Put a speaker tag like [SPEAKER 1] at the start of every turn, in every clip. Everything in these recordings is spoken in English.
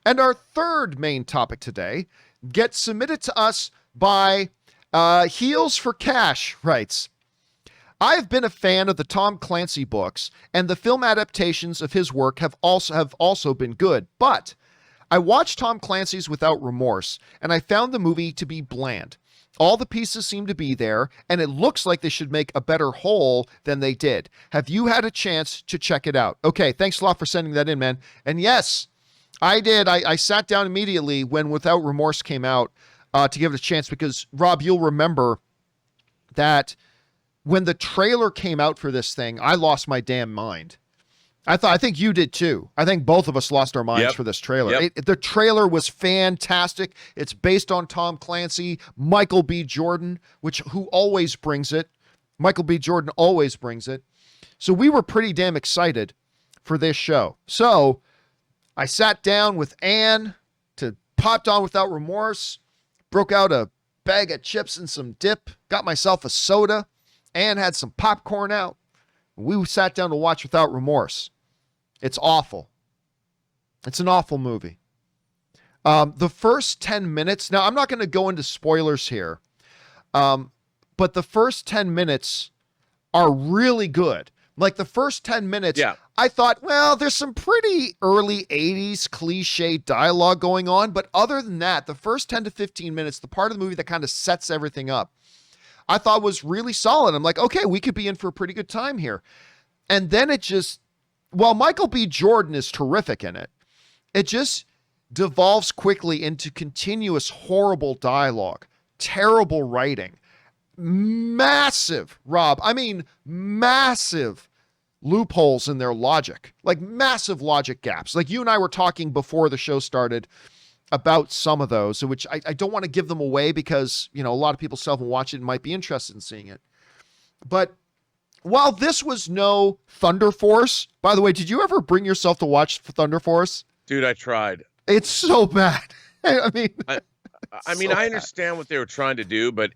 [SPEAKER 1] And our third main topic today gets submitted to us by Heels for Cash writes, I've been a fan of the Tom Clancy books, and the film adaptations of his work have also been good, but I watched Tom Clancy's Without Remorse, and I found the movie to be bland. All the pieces seem to be there, and it looks like they should make a better whole than they did. Have you had a chance to check it out? Okay, thanks a lot for sending that in, man. And yes, I did. I sat down immediately when Without Remorse came out to give it a chance because, Rob, you'll remember that when the trailer came out for this thing, I lost my damn mind. I think you did too. I think both of us lost our minds for this trailer. The trailer was fantastic. It's based on Tom Clancy, Michael B. Jordan, who always brings it. Michael B. Jordan always brings it. So we were pretty damn excited for this show. So I sat down with Ann to popped on Without Remorse, broke out a bag of chips and some dip, got myself a soda. Ann had some popcorn out. We sat down to watch Without Remorse. It's awful. It's an awful movie. The first 10 minutes, now I'm not going to go into spoilers here, but the first 10 minutes are really good. Like the first 10 minutes, I thought, well, there's some pretty early 80s cliche dialogue going on, but other than that, the first 10 to 15 minutes, the part of the movie that kind of sets everything up, I thought was really solid. I'm like, okay, we could be in for a pretty good time here. And then it just, while Michael B. Jordan is terrific in it, it just devolves quickly into continuous horrible dialogue, terrible writing, massive loopholes in their logic, like massive logic gaps. Like you and I were talking before the show started about some of those, which I don't want to give them away because, a lot of people still haven't watched it and might be interested in seeing it. But while this was no Thunder Force, by the way, did you ever bring yourself to watch Thunder Force?
[SPEAKER 2] Dude, I tried.
[SPEAKER 1] It's so bad. I
[SPEAKER 2] understand what they were trying to do, but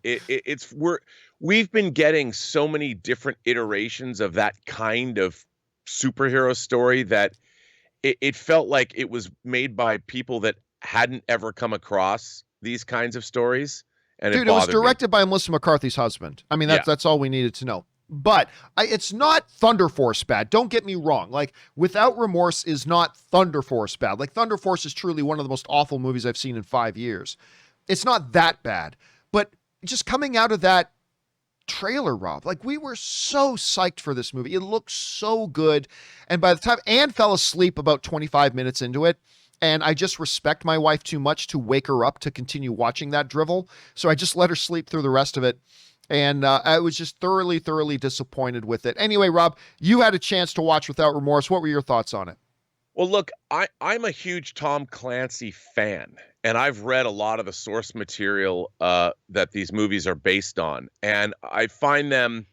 [SPEAKER 2] we've been getting so many different iterations of that kind of superhero story that it felt like it was made by people that hadn't ever come across these kinds of stories. And
[SPEAKER 1] dude, it was directed by Melissa McCarthy's husband. I mean, that's all we needed to know. But it's not Thunder Force bad. Don't get me wrong. Like, Without Remorse is not Thunder Force bad. Like, Thunder Force is truly one of the most awful movies I've seen in 5 years. It's not that bad. But just coming out of that trailer, Rob, like, we were so psyched for this movie. It looked so good. And by the time Anne fell asleep about 25 minutes into it, and I just respect my wife too much to wake her up to continue watching that drivel. So I just let her sleep through the rest of it. And I was just thoroughly, thoroughly disappointed with it. Anyway, Rob, you had a chance to watch Without Remorse. What were your thoughts on it?
[SPEAKER 2] Well, look, I'm a huge Tom Clancy fan, and I've read a lot of the source material that these movies are based on. And I find them,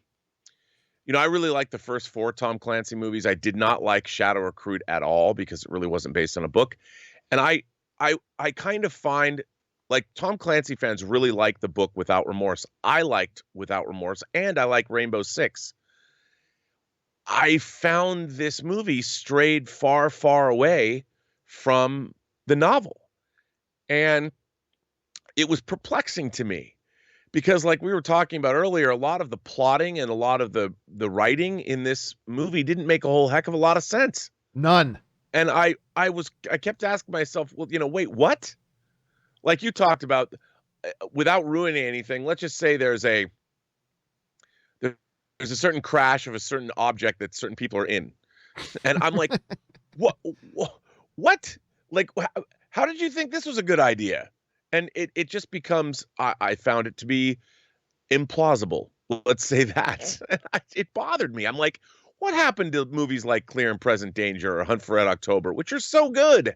[SPEAKER 2] I really like the first 4 Tom Clancy movies. I did not like Shadow Recruit at all because it really wasn't based on a book. And I kind of find, like, Tom Clancy fans really like the book Without Remorse. I liked Without Remorse, and I like Rainbow Six. I found this movie strayed far, far away from the novel. And it was perplexing to me because, like we were talking about earlier, a lot of the plotting and a lot of the writing in this movie didn't make a whole heck of a lot of sense.
[SPEAKER 1] None.
[SPEAKER 2] And I kept asking myself, well, wait, what? Like you talked about, without ruining anything, let's just say there's a certain crash of a certain object that certain people are in. And I'm like, what? Like, how did you think this was a good idea? And it just becomes, I found it to be implausible. Let's say that. It bothered me. I'm like, what happened to movies like Clear and Present Danger or Hunt for Red October, which are so good?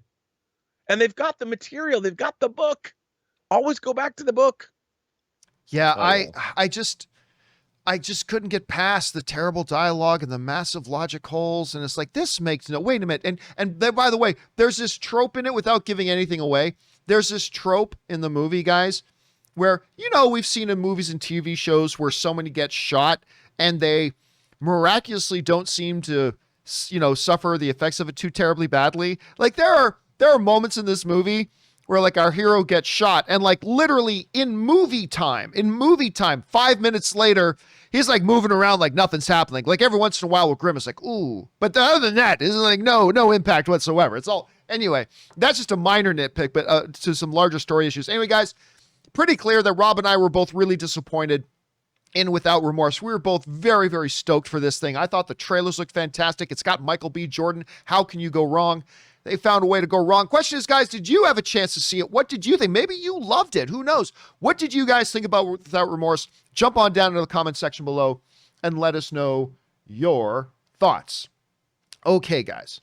[SPEAKER 2] And they've got the material. They've got the book. Always go back to the book.
[SPEAKER 1] Yeah, I just couldn't get past the terrible dialogue and the massive logic holes. And it's like, this makes no, wait a minute. And then, by the way, there's this trope in it without giving anything away. There's this trope in the movie, guys, where, we've seen in movies and TV shows where somebody gets shot and they miraculously don't seem to, suffer the effects of it too terribly badly. Like, there are There are moments in this movie where like our hero gets shot and like literally in movie time, 5 minutes later, he's like moving around like nothing's happening. Like every once in a while we'll grimace like, ooh, but other than that, it's like no impact whatsoever. It's all, anyway, that's just a minor nitpick, but to some larger story issues. Anyway, guys, pretty clear that Rob and I were both really disappointed in Without Remorse. We were both very, very stoked for this thing. I thought the trailers looked fantastic. It's got Michael B. Jordan. How can you go wrong? They found a way to go wrong. Question is, guys, did you have a chance to see it? What did you think? Maybe you loved it. Who knows? What did you guys think about Without Remorse? Jump on down into the comment section below and let us know your thoughts. Okay, guys.